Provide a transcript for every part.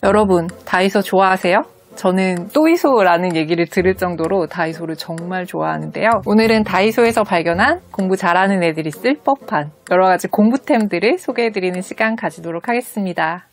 여러분, 다이소 좋아하세요? 저는 또이소라는 얘기를 들을 정도로 다이소를 정말 좋아하는데요. 오늘은 다이소에서 발견한 공부 잘하는 애들이 쓸 법한 여러 가지 공부템들을 소개해드리는 시간 가지도록 하겠습니다.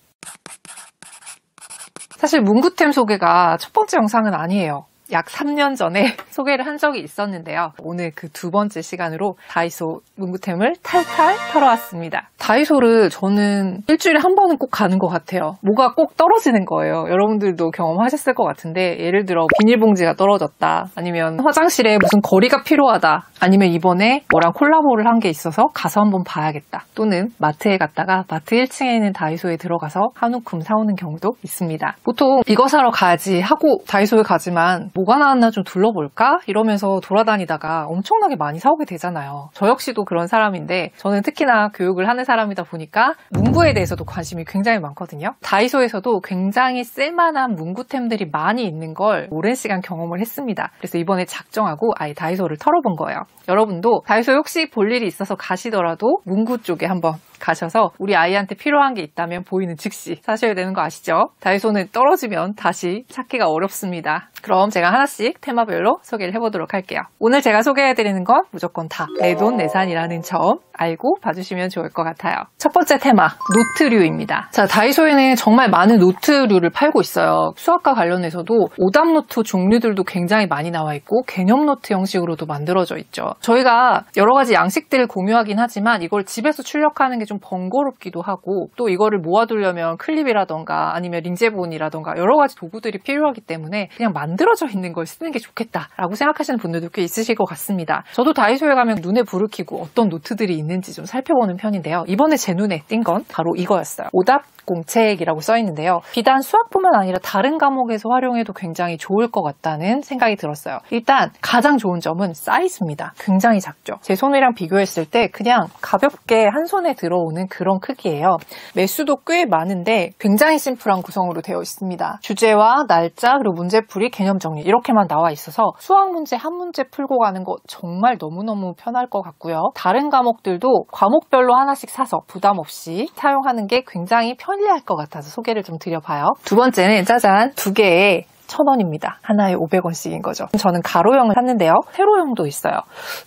사실 문구템 소개가 첫 번째 영상은 아니에요. 약 3년 전에 소개를 한 적이 있었는데요. 오늘 그 두 번째 시간으로 다이소 문구템을 탈탈 털어왔습니다. 다이소를 저는 일주일에 한 번은 꼭 가는 것 같아요. 뭐가 꼭 떨어지는 거예요. 여러분들도 경험하셨을 것 같은데, 예를 들어 비닐봉지가 떨어졌다, 아니면 화장실에 무슨 거리가 필요하다, 아니면 이번에 뭐랑 콜라보를 한 게 있어서 가서 한번 봐야겠다, 또는 마트에 갔다가 마트 1층에 있는 다이소에 들어가서 한 움큼 사오는 경우도 있습니다. 보통 이거 사러 가야지 하고 다이소에 가지만 뭐가 나왔나 좀 둘러볼까? 이러면서 돌아다니다가 엄청나게 많이 사오게 되잖아요. 저 역시도 그런 사람인데, 저는 특히나 교육을 하는 사람이다 보니까 문구에 대해서도 관심이 굉장히 많거든요. 다이소에서도 굉장히 쓸만한 문구템들이 많이 있는 걸 오랜 시간 경험을 했습니다. 그래서 이번에 작정하고 아예 다이소를 털어본 거예요. 여러분도 다이소 혹시 볼 일이 있어서 가시더라도 문구 쪽에 한번 가셔서 우리 아이한테 필요한 게 있다면 보이는 즉시 사셔야 되는 거 아시죠? 다이소는 떨어지면 다시 찾기가 어렵습니다. 그럼 제가 하나씩 테마별로 소개를 해보도록 할게요. 오늘 제가 소개해드리는 건 무조건 다 내돈내산이라는 점 알고 봐주시면 좋을 것 같아요. 첫 번째 테마, 노트류입니다. 자, 다이소에는 정말 많은 노트류를 팔고 있어요. 수학과 관련해서도 오답 노트 종류들도 굉장히 많이 나와 있고 개념 노트 형식으로도 만들어져 있죠. 저희가 여러 가지 양식들을 공유하긴 하지만 이걸 집에서 출력하는 게 좀 번거롭기도 하고, 또 이거를 모아두려면 클립이라던가 아니면 린제본이라던가 여러 가지 도구들이 필요하기 때문에 그냥 만들어져 있는 걸 쓰는 게 좋겠다라고 생각하시는 분들도 꽤 있으실 것 같습니다. 저도 다이소에 가면 눈에 불을 켜고 어떤 노트들이 있는지 좀 살펴보는 편인데요. 이번에 제 눈에 띈 건 바로 이거였어요. 오답 공책이라고 써 있는데요. 비단 수학뿐만 아니라 다른 과목에서 활용해도 굉장히 좋을 것 같다는 생각이 들었어요. 일단 가장 좋은 점은 사이즈입니다. 굉장히 작죠. 제 손이랑 비교했을 때 그냥 가볍게 한 손에 들어오는 그런 크기예요. 매수도 꽤 많은데 굉장히 심플한 구성으로 되어 있습니다. 주제와 날짜, 그리고 문제풀이, 개념 정리 이렇게만 나와 있어서 수학 문제 한 문제 풀고 가는 거 정말 너무너무 편할 것 같고요. 다른 과목들도 과목별로 하나씩 사서 부담 없이 사용하는 게 굉장히 편리할 것 같아서 소개를 좀 드려봐요. 두 번째는 짜잔, 두 개의 1,000원입니다. 하나에 500원씩인 거죠. 저는 가로형을 샀는데요. 세로형도 있어요.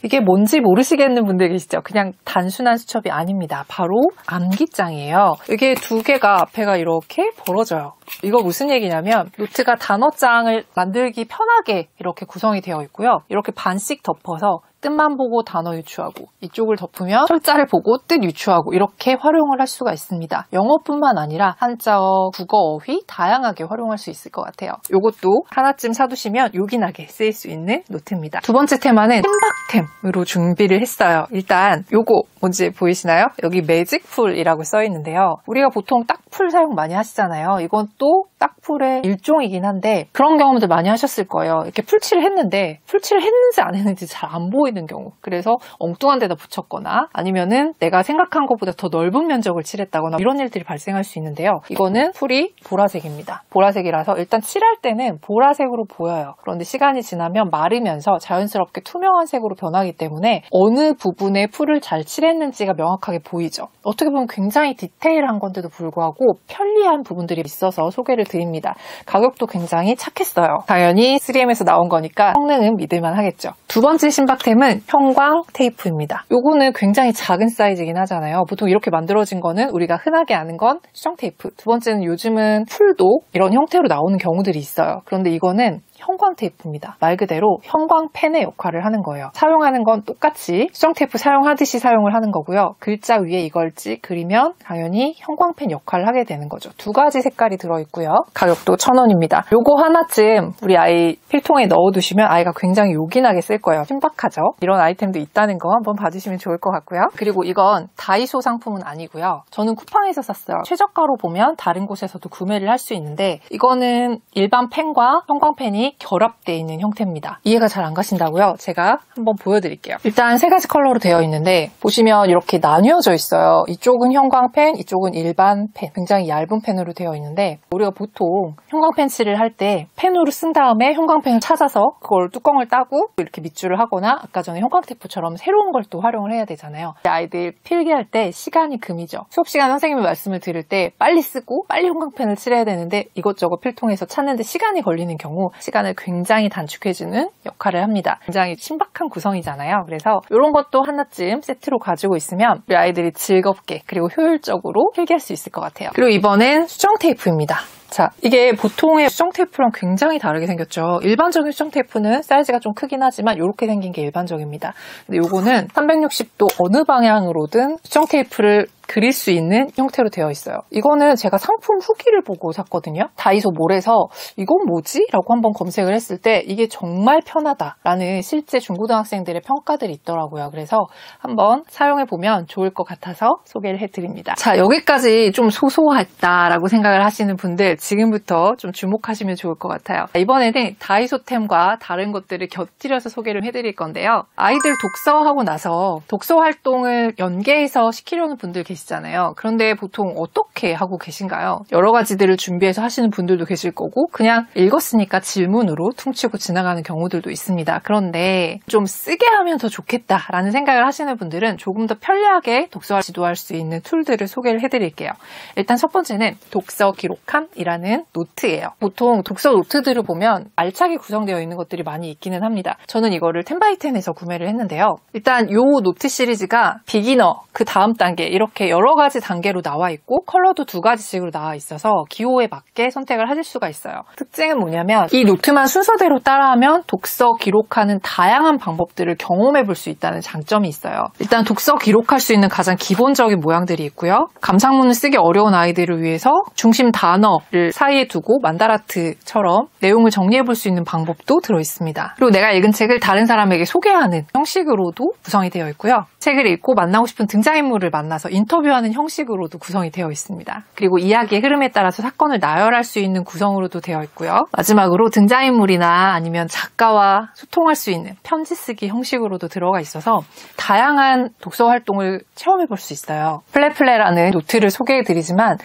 이게 뭔지 모르시겠는 분들 계시죠? 그냥 단순한 수첩이 아닙니다. 바로 암기장이에요. 이게 두 개가 앞에가 이렇게 벌어져요. 이거 무슨 얘기냐면 노트가 단어장을 만들기 편하게 이렇게 구성이 되어 있고요. 이렇게 반씩 덮어서 뜻만 보고 단어 유추하고, 이쪽을 덮으면 철자를 보고 뜻 유추하고, 이렇게 활용을 할 수가 있습니다. 영어뿐만 아니라 한자어, 국어, 어휘 다양하게 활용할 수 있을 것 같아요. 이것도 하나쯤 사두시면 요긴하게 쓰일 수 있는 노트입니다. 두 번째 테마는 신박템으로 준비를 했어요. 일단 요거 뭔지 보이시나요? 여기 매직풀이라고 써 있는데요. 우리가 보통 딱풀 사용 많이 하시잖아요. 이건 또 딱풀의 일종이긴 한데 그런 경험들 많이 하셨을 거예요. 이렇게 풀칠을 했는데 풀칠을 했는지 안 했는지 잘 안 보이는 경우, 그래서 엉뚱한 데다 붙였거나 아니면은 내가 생각한 것보다 더 넓은 면적을 칠했다거나 이런 일들이 발생할 수 있는데요. 이거는 풀이 보라색입니다. 보라색이라서 일단 칠할 때는 보라색으로 보여요. 그런데 시간이 지나면 마르면서 자연스럽게 투명한 색으로 변하기 때문에 어느 부분에 풀을 잘 칠했는지가 명확하게 보이죠. 어떻게 보면 굉장히 디테일한 건데도 불구하고 편리한 부분들이 있어서 소개를 드립니다. 가격도 굉장히 착했어요. 당연히 3M에서 나온 거니까 성능은 믿을만 하겠죠. 두 번째 신박템은 형광 테이프입니다. 요거는 굉장히 작은 사이즈이긴 하잖아요. 보통 이렇게 만들어진 거는 우리가 흔하게 아는 건 수정 테이프. 두 번째는 요즘은 풀도 이런 형태로 나오는 경우들이 있어요. 그런데 이거는 형광 테이프입니다. 말 그대로 형광펜의 역할을 하는 거예요. 사용하는 건 똑같이 수정 테이프 사용하듯이 사용을 하는 거고요. 글자 위에 이걸 그리면 당연히 형광펜 역할을 하게 되는 거죠. 두 가지 색깔이 들어있고요. 가격도 1,000원입니다. 요거 하나쯤 우리 아이 필통에 넣어두시면 아이가 굉장히 요긴하게 쓸 거예요. 신박하죠? 이런 아이템도 있다는 거 한번 봐주시면 좋을 것 같고요. 그리고 이건 다이소 상품은 아니고요. 저는 쿠팡에서 샀어요. 최저가로 보면 다른 곳에서도 구매를 할 수 있는데 이거는 일반 펜과 형광펜이 결합되어 있는 형태입니다. 이해가 잘 안 가신다고요? 제가 한번 보여드릴게요. 일단 세 가지 컬러로 되어 있는데 보시면 이렇게 나뉘어져 있어요. 이쪽은 형광펜, 이쪽은 일반 펜, 굉장히 얇은 펜으로 되어 있는데 우리가 보통 형광펜 칠을 할 때 펜으로 쓴 다음에 형광펜을 찾아서 그걸 뚜껑을 따고 이렇게 밑줄을 하거나 아까 전에 형광테이프처럼 새로운 걸 또 활용을 해야 되잖아요. 아이들 필기할 때 시간이 금이죠. 수업 시간 선생님이 말씀을 드릴 때 빨리 쓰고 빨리 형광펜을 칠해야 되는데 이것저것 필통에서 찾는데 시간이 걸리는 경우 시간을 굉장히 단축해주는 역할을 합니다. 굉장히 신박한 구성이잖아요. 그래서 이런 것도 하나쯤 세트로 가지고 있으면 우리 아이들이 즐겁게 그리고 효율적으로 필기할 수 있을 것 같아요. 그리고 이번엔 수정 테이프입니다. 자, 이게 보통의 수정 테이프랑 굉장히 다르게 생겼죠. 일반적인 수정 테이프는 사이즈가 좀 크긴 하지만 이렇게 생긴 게 일반적입니다. 근데 요거는 360도 어느 방향으로든 수정 테이프를 그릴 수 있는 형태로 되어 있어요. 이거는 제가 상품 후기를 보고 샀거든요. 다이소 몰에서 이건 뭐지? 라고 한번 검색을 했을 때 이게 정말 편하다라는 실제 중고등학생들의 평가들이 있더라고요. 그래서 한번 사용해보면 좋을 것 같아서 소개를 해드립니다. 자, 여기까지 좀 소소했다라고 생각을 하시는 분들 지금부터 좀 주목하시면 좋을 것 같아요. 이번에는 다이소템과 다른 것들을 곁들여서 소개를 해드릴 건데요. 아이들 독서하고 나서 독서 활동을 연계해서 시키려는 분들 계시잖아요. 그런데 보통 어떻게 하고 계신가요? 여러 가지들을 준비해서 하시는 분들도 계실 거고 그냥 읽었으니까 질문으로 퉁치고 지나가는 경우들도 있습니다. 그런데 좀 쓰게 하면 더 좋겠다라는 생각을 하시는 분들은 조금 더 편리하게 독서를 지도할 수 있는 툴들을 소개를 해드릴게요. 일단 첫 번째는 독서 기록함이라는 노트예요. 보통 독서 노트들을 보면 알차게 구성되어 있는 것들이 많이 있기는 합니다. 저는 이거를 10x10에서 구매를 했는데요. 일단 이 노트 시리즈가 비기너, 그 다음 단계 이렇게 여러 가지 단계로 나와 있고 컬러도 2가지씩으로 나와 있어서 기호에 맞게 선택을 하실 수가 있어요. 특징은 뭐냐면 이 노트만 순서대로 따라하면 독서 기록하는 다양한 방법들을 경험해 볼 수 있다는 장점이 있어요. 일단 독서 기록할 수 있는 가장 기본적인 모양들이 있고요. 감상문을 쓰기 어려운 아이들을 위해서 중심 단어를 사이에 두고 만다라트처럼 내용을 정리해 볼 수 있는 방법도 들어있습니다. 그리고 내가 읽은 책을 다른 사람에게 소개하는 형식으로도 구성이 되어 있고요. 책을 읽고 만나고 싶은 등장인물을 만나서 인터뷰하는 형식으로도 구성이 되어 있습니다. 그리고 이야기의 흐름에 따라서 사건을 나열할 수 있는 구성으로도 되어 있고요. 마지막으로 등장인물이나 아니면 작가와 소통할 수 있는 편지 쓰기 형식으로도 들어가 있어서 다양한 독서 활동을 체험해 볼 수 있어요. 플레플레라는 노트를 소개해드리지만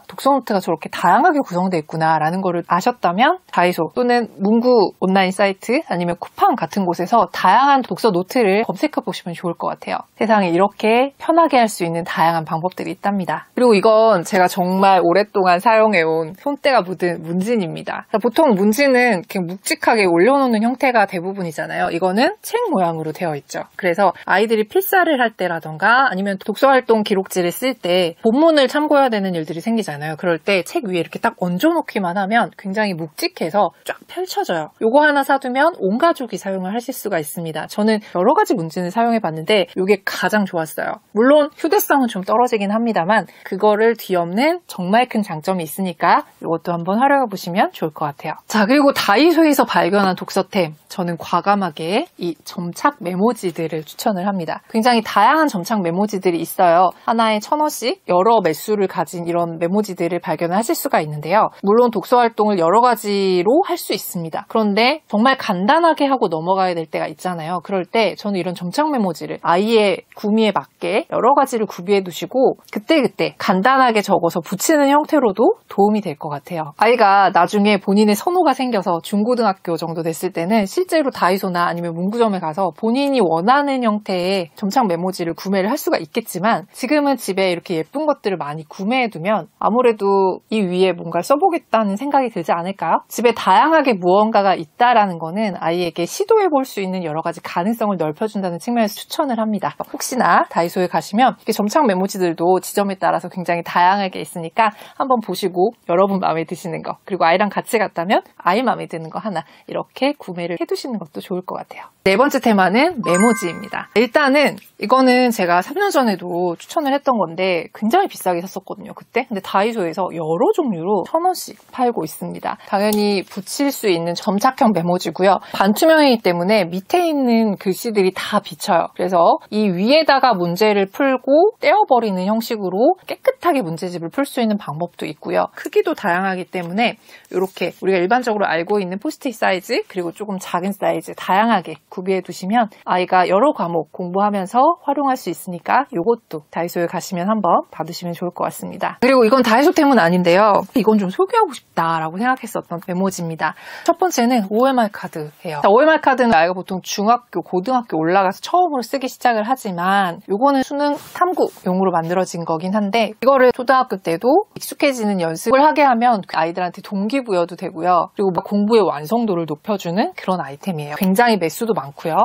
독서 노트가 저렇게 다양하게 구성되어 있구나 라는 거를 아셨다면 다이소 또는 문구 온라인 사이트 아니면 쿠팡 같은 곳에서 다양한 독서 노트를 검색해 보시면 좋을 것 같아요. 세상에 이렇게 편하게 할 수 있는 다양한 방법들이 있답니다. 그리고 이건 제가 정말 오랫동안 사용해온 손때가 묻은 문진입니다. 보통 문진은 그냥 묵직하게 올려놓는 형태가 대부분이잖아요. 이거는 책 모양으로 되어 있죠. 그래서 아이들이 필사를 할 때라던가 아니면 독서활동 기록지를 쓸 때 본문을 참고해야 되는 일들이 생기잖아요. 그럴 때 책 위에 이렇게 딱 얹어놓기만 하면 굉장히 묵직해서 쫙 펼쳐져요. 요거 하나 사두면 온 가족이 사용을 하실 수가 있습니다. 저는 여러 가지 문진을 사용해봤는데 이게 가장 좋았어요. 물론 휴대성은 좀 떨어지긴 합니다만 그거를 뒤엎는 정말 큰 장점이 있으니까 이것도 한번 활용해보시면 좋을 것 같아요. 자, 그리고 다이소에서 발견한 독서템 저는 과감하게 이 점착 메모지들을 추천을 합니다. 굉장히 다양한 점착 메모지들이 있어요. 하나에 1,000원씩 여러 매수를 가진 이런 메모지들을 발견을 하실 수가 있는데요. 물론 독서 활동을 여러 가지로 할 수 있습니다. 그런데 정말 간단하게 하고 넘어가야 될 때가 있잖아요. 그럴 때 저는 이런 점착 메모지를 아이의 구미에 맞게 여러 가지를 구비해 두시고 그때그때 간단하게 적어서 붙이는 형태로도 도움이 될 것 같아요. 아이가 나중에 본인의 선호가 생겨서 중고등학교 정도 됐을 때는 실제로 다이소나 아니면 문구점에 가서 본인이 원하는 형태의 점착 메모지를 구매를 할 수가 있겠지만 지금은 집에 이렇게 예쁜 것들을 많이 구매해두면 아무래도 이 위에 뭔가 써보겠다는 생각이 들지 않을까요? 집에 다양하게 무언가가 있다라는 거는 아이에게 시도해볼 수 있는 여러 가지 가능성을 넓혀준다는 측면에서 추천을 합니다. 혹시나 다이소에 가시면 점착 메모지들도 지점에 따라서 굉장히 다양하게 있으니까 한번 보시고 여러분 마음에 드시는 거 그리고 아이랑 같이 갔다면 아이 마음에 드는 거 하나 이렇게 구매를 해두시는 것도 좋을 것 같아요. 네 번째 테마는 메모지입니다. 일단은 이거는 제가 3년 전에도 추천을 했던 건데 굉장히 비싸게 샀었거든요. 그때. 근데 다이소에서 여러 종류로 1,000원씩 팔고 있습니다. 당연히 붙일 수 있는 점착형 메모지고요. 반투명이기 때문에 밑에 있는 글씨들이 다 비쳐요. 그래서 이 위에다가 문제를 풀고 떼어버리는 형식으로 깨끗하게 문제집을 풀 수 있는 방법도 있고요. 크기도 다양하기 때문에 이렇게 우리가 일반적으로 알고 있는 포스트잇 사이즈 그리고 조금 작은 사이즈 다양하게 구비해 두시면 아이가 여러 과목 공부하면서 활용할 수 있으니까 이것도 다이소에 가시면 한번 받으시면 좋을 것 같습니다. 그리고 이건 다이소템은 아닌데요. 이건 좀 소개하고 싶다라고 생각했었던 메모지입니다. 첫 번째는 OMR 카드예요. OMR 카드는 아이가 보통 중학교, 고등학교 올라가서 처음으로 쓰기 시작을 하지만 이거는 수능 탐구용으로 만들어진 거긴 한데 이거를 초등학교 때도 익숙해지는 연습을 하게 하면 아이들한테 동기부여도 되고요. 그리고 막 공부의 완성도를 높여주는 그런 아이템이에요. 굉장히 매수도 많고요.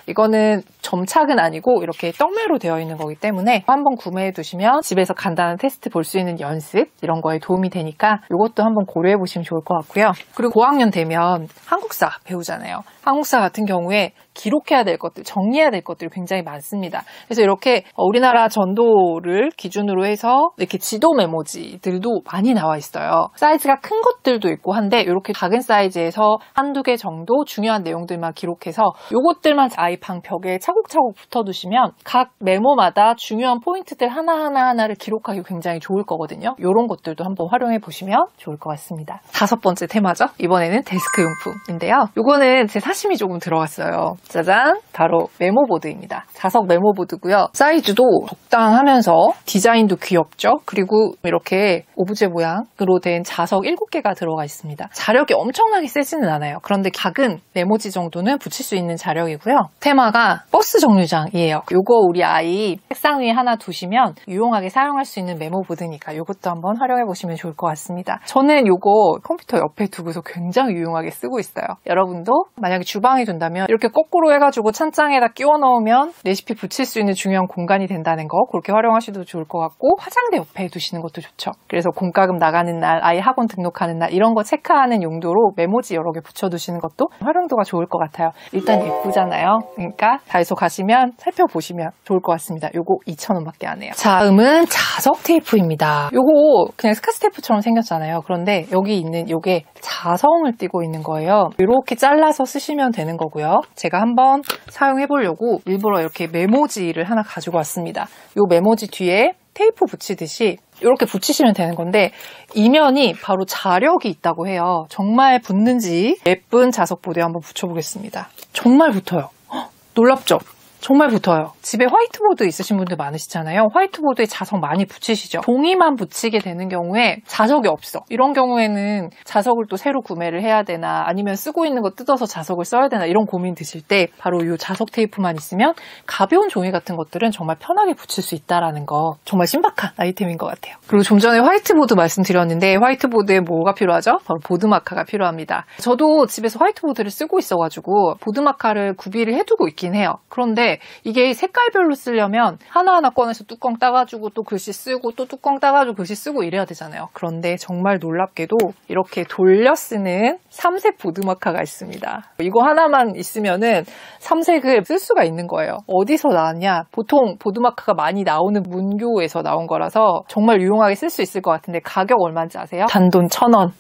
이거는 점착은 아니고 이렇게 떡매로 되어 있는 거기 때문에 한번 구매해 두시면 집에서 간단한 테스트 볼 수 있는 연습 이런 거에 도움이 되니까 이것도 한번 고려해 보시면 좋을 것 같고요. 그리고 고학년 되면 한국사 배우잖아요. 한국사 같은 경우에 기록해야 될 것들, 정리해야 될 것들이 굉장히 많습니다. 그래서 이렇게 우리나라 전도를 기준으로 해서 이렇게 지도 메모지들도 많이 나와 있어요. 사이즈가 큰 것들도 있고 한데 이렇게 작은 사이즈에서 한두 개 정도 중요한 내용들만 기록해서 이것들만 아이 방 벽에 차곡차곡 붙어두시면 각 메모마다 중요한 포인트들 하나를 기록하기 굉장히 좋을 거거든요. 이런 것들도 한번 활용해 보시면 좋을 것 같습니다. 5번째 테마죠. 이번에는 데스크 용품인데요. 이거는 제 사심이 조금 들어갔어요. 짜잔! 바로 메모보드입니다. 자석 메모보드고요. 사이즈도 적당하면서 디자인도 귀엽죠? 그리고 이렇게 오브제 모양으로 된 자석 7개가 들어가 있습니다. 자력이 엄청나게 세지는 않아요. 그런데 작은 메모지 정도는 붙일 수 있는 자력이고요. 테마가 버스 정류장이에요. 요거 우리 아이 책상 위에 하나 두시면 유용하게 사용할 수 있는 메모보드니까 이것도 한번 활용해 보시면 좋을 것 같습니다. 저는 요거 컴퓨터 옆에 두고서 굉장히 유용하게 쓰고 있어요. 여러분도 만약에 주방에 둔다면 이렇게 거꾸로 해가지고 찬장에다 끼워 넣으면 레시피 붙일 수 있는 중요한 공간이 된다는 거 그렇게 활용하셔도 좋을 것 같고 화장대 옆에 두시는 것도 좋죠. 그래서 공과금 나가는 날, 아이 학원 등록하는 날 이런 거 체크하는 용도로 메모지 여러 개 붙여두시는 것도 활용도가 좋을 것 같아요. 일단 예쁘잖아요. 그러니까 다이소 가시면 살펴보시면 좋을 것 같습니다. 요거 2,000원밖에 안 해요. 자, 다음은 자석 테이프입니다. 요거 그냥 스카치 테이프처럼 생겼잖아요. 그런데 여기 있는 요게 자성을 띠고 있는 거예요. 이렇게 잘라서 쓰시면 되는 거고요. 제가 한번 사용해 보려고 일부러 이렇게 메모지를 하나 가지고 왔습니다. 이 메모지 뒤에 테이프 붙이듯이 이렇게 붙이시면 되는 건데 이면이 바로 자력이 있다고 해요. 정말 붙는지 예쁜 자석보드에 한번 붙여보겠습니다. 정말 붙어요. 헉, 놀랍죠? 정말 붙어요. 집에 화이트보드 있으신 분들 많으시잖아요. 화이트보드에 자석 많이 붙이시죠. 종이만 붙이게 되는 경우에 자석이 없어. 이런 경우에는 자석을 또 새로 구매를 해야 되나 아니면 쓰고 있는 거 뜯어서 자석을 써야 되나 이런 고민 드실 때 바로 이 자석 테이프만 있으면 가벼운 종이 같은 것들은 정말 편하게 붙일 수 있다는 거 정말 신박한 아이템인 것 같아요. 그리고 좀 전에 화이트보드 말씀드렸는데 화이트보드에 뭐가 필요하죠? 바로 보드마카가 필요합니다. 저도 집에서 화이트보드를 쓰고 있어가지고 보드마카를 구비를 해두고 있긴 해요. 그런데 이게 색깔별로 쓰려면 하나하나 꺼내서 뚜껑 따가지고 또 글씨 쓰고 또 뚜껑 따가지고 글씨 쓰고 이래야 되잖아요. 그런데 정말 놀랍게도 이렇게 돌려 쓰는 3색 보드마카가 있습니다. 이거 하나만 있으면은 3색을 쓸 수가 있는 거예요. 어디서 나왔냐? 보통 보드마카가 많이 나오는 문교에서 나온 거라서 정말 유용하게 쓸 수 있을 것 같은데 가격 얼마인지 아세요? 단돈 1,000원.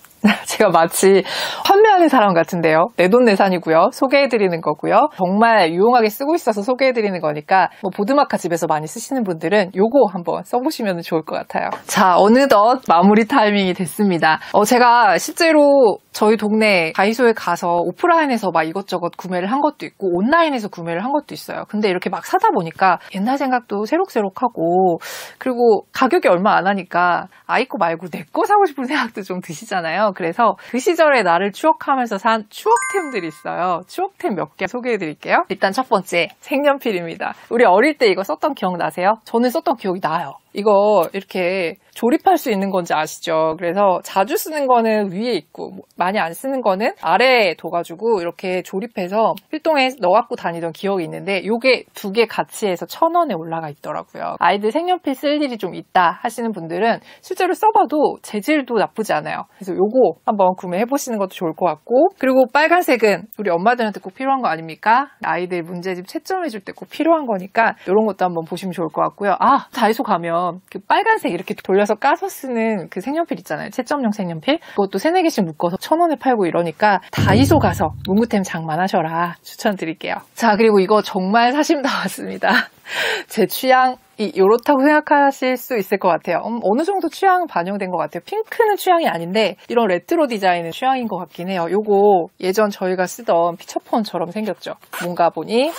제가 마치 판매하는 사람 같은데요. 내돈내산이고요. 소개해드리는 거고요. 정말 유용하게 쓰고 있어서 소개해드리는 거니까 뭐 보드마카 집에서 많이 쓰시는 분들은 요거 한번 써보시면 좋을 것 같아요. 자, 어느덧 마무리 타이밍이 됐습니다. 제가 실제로 저희 동네 다이소에 가서 오프라인에서 막 이것저것 구매를 한 것도 있고 온라인에서 구매를 한 것도 있어요. 근데 이렇게 막 사다 보니까 옛날 생각도 새록새록하고 그리고 가격이 얼마 안 하니까 아이 거 말고 내 거 사고 싶은 생각도 좀 드시잖아요. 그래서 그 시절의 나를 추억하면서 산 추억템들이 있어요. 추억템 몇 개 소개해드릴게요. 일단 첫 번째, 색연필입니다. 우리 어릴 때 이거 썼던 기억 나세요? 저는 썼던 기억이 나요. 이거 이렇게 조립할 수 있는 건지 아시죠? 그래서 자주 쓰는 거는 위에 있고 많이 안 쓰는 거는 아래에 둬가지고 이렇게 조립해서 필통에 넣어갖고 다니던 기억이 있는데 이게 2개 같이 해서 1,000원에 올라가 있더라고요. 아이들 색연필 쓸 일이 좀 있다 하시는 분들은 실제로 써봐도 재질도 나쁘지 않아요. 그래서 요거 한번 구매해보시는 것도 좋을 것 같고 그리고 빨간색은 우리 엄마들한테 꼭 필요한 거 아닙니까? 아이들 문제집 채점해줄 때 꼭 필요한 거니까 이런 것도 한번 보시면 좋을 것 같고요. 다이소 가면 그 빨간색 이렇게 돌려 집에서 까서 쓰는 그 색연필 있잖아요. 채점용 색연필. 그것도 3, 4개씩 묶어서 1,000원에 팔고 이러니까 다이소 가서 문구템 장만하셔라 추천드릴게요. 자, 그리고 이거 정말 사심 나왔습니다. 제 취향이 이렇다고 생각하실 수 있을 것 같아요. 어느 정도 취향은 반영된 것 같아요. 핑크는 취향이 아닌데 이런 레트로 디자인은 취향인 것 같긴 해요. 요거 예전 저희가 쓰던 피처폰처럼 생겼죠. 뭔가 보니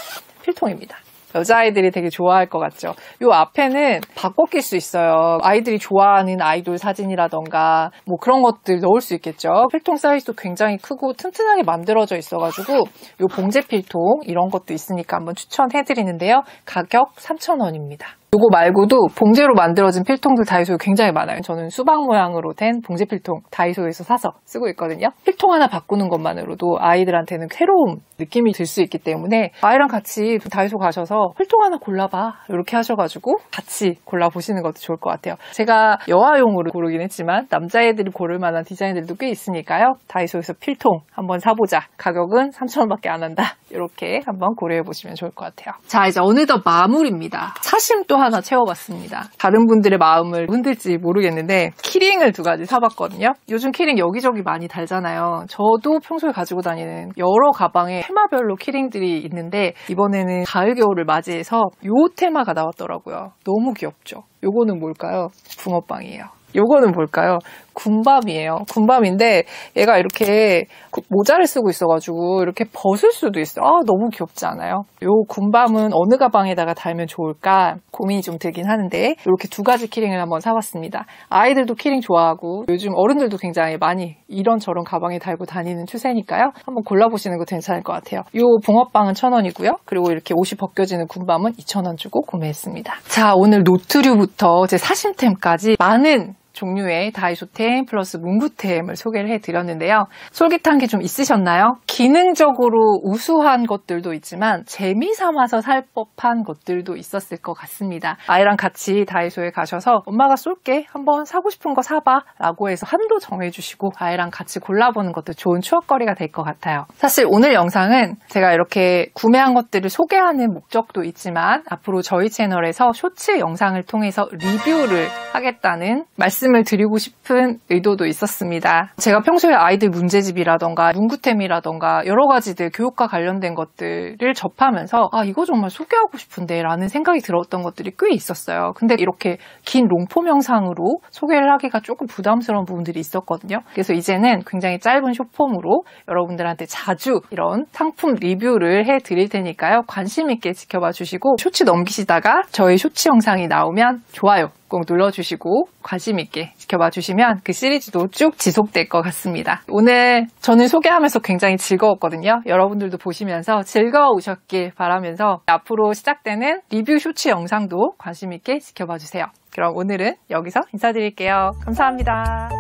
필통입니다. 여자아이들이 되게 좋아할 것 같죠. 요 앞에는 바꿔 낄 수 있어요. 아이들이 좋아하는 아이돌 사진이라던가 뭐 그런 것들 넣을 수 있겠죠. 필통 사이즈도 굉장히 크고 튼튼하게 만들어져 있어가지고 요 봉제 필통 이런 것도 있으니까 한번 추천해드리는데요. 가격 3,000원입니다. 요거 말고도 봉제로 만들어진 필통들 다이소에 굉장히 많아요. 저는 수박 모양으로 된 봉제 필통 다이소에서 사서 쓰고 있거든요. 필통 하나 바꾸는 것만으로도 아이들한테는 새로운 느낌이 들 수 있기 때문에 아이랑 같이 다이소 가셔서 필통 하나 골라봐 이렇게 하셔가지고 같이 골라보시는 것도 좋을 것 같아요. 제가 여아용으로 고르긴 했지만 남자애들이 고를 만한 디자인들도 꽤 있으니까요. 다이소에서 필통 한번 사보자. 가격은 3,000원밖에 안 한다. 이렇게 한번 고려해보시면 좋을 것 같아요. 자, 이제 어느덧 마무리입니다. 사심 또 하나 채워봤습니다. 다른 분들의 마음을 흔들지 모르겠는데 키링을 2가지 사봤거든요. 요즘 키링 여기저기 많이 달잖아요. 저도 평소에 가지고 다니는 여러 가방에 테마별로 키링들이 있는데 이번에는 가을 겨울을 맞이해서 요 테마가 나왔더라고요. 너무 귀엽죠? 요거는 뭘까요? 붕어빵이에요. 요거는 뭘까요? 군밤이에요. 군밤인데 얘가 이렇게 모자를 쓰고 있어가지고 이렇게 벗을 수도 있어요. 너무 귀엽지 않아요? 요 군밤은 어느 가방에다가 달면 좋을까 고민이 좀 들긴 하는데 이렇게 2가지 키링을 한번 사봤습니다. 아이들도 키링 좋아하고 요즘 어른들도 굉장히 많이 이런저런 가방에 달고 다니는 추세니까요. 한번 골라보시는 거 괜찮을 것 같아요. 요 붕어빵은 1,000원이고요. 그리고 이렇게 옷이 벗겨지는 군밤은 2,000원 주고 구매했습니다. 자, 오늘 노트류부터 제 사심템까지 많은 종류의 다이소템 플러스 문구템을 소개를 해드렸는데요. 솔깃한 게 좀 있으셨나요? 기능적으로 우수한 것들도 있지만 재미삼아서 살 법한 것들도 있었을 것 같습니다. 아이랑 같이 다이소에 가셔서 엄마가 쏠게 한번 사고 싶은 거 사봐 라고 해서 한도 정해주시고 아이랑 같이 골라보는 것도 좋은 추억거리가 될 것 같아요. 사실 오늘 영상은 제가 이렇게 구매한 것들을 소개하는 목적도 있지만 앞으로 저희 채널에서 쇼츠 영상을 통해서 리뷰를 하겠다는 말씀을 드리고 싶은 의도도 있었습니다. 제가 평소에 아이들 문제집이라던가 문구템이라던가 여러 가지들 교육과 관련된 것들을 접하면서 이거 정말 소개하고 싶은데 라는 생각이 들었던 것들이 꽤 있었어요. 근데 이렇게 긴 롱폼 영상으로 소개를 하기가 조금 부담스러운 부분들이 있었거든요. 그래서 이제는 굉장히 짧은 숏폼으로 여러분들한테 자주 이런 상품 리뷰를 해드릴 테니까요. 관심 있게 지켜봐 주시고 쇼츠 넘기시다가 저희 쇼츠 영상이 나오면 좋아요 꼭 눌러주시고 관심 있게 지켜봐 주시면 그 시리즈도 쭉 지속될 것 같습니다. 오늘 저는 소개하면서 굉장히 즐거웠거든요. 여러분들도 보시면서 즐거우셨길 바라면서 앞으로 시작되는 리뷰 쇼츠 영상도 관심 있게 지켜봐 주세요. 그럼 오늘은 여기서 인사드릴게요. 감사합니다.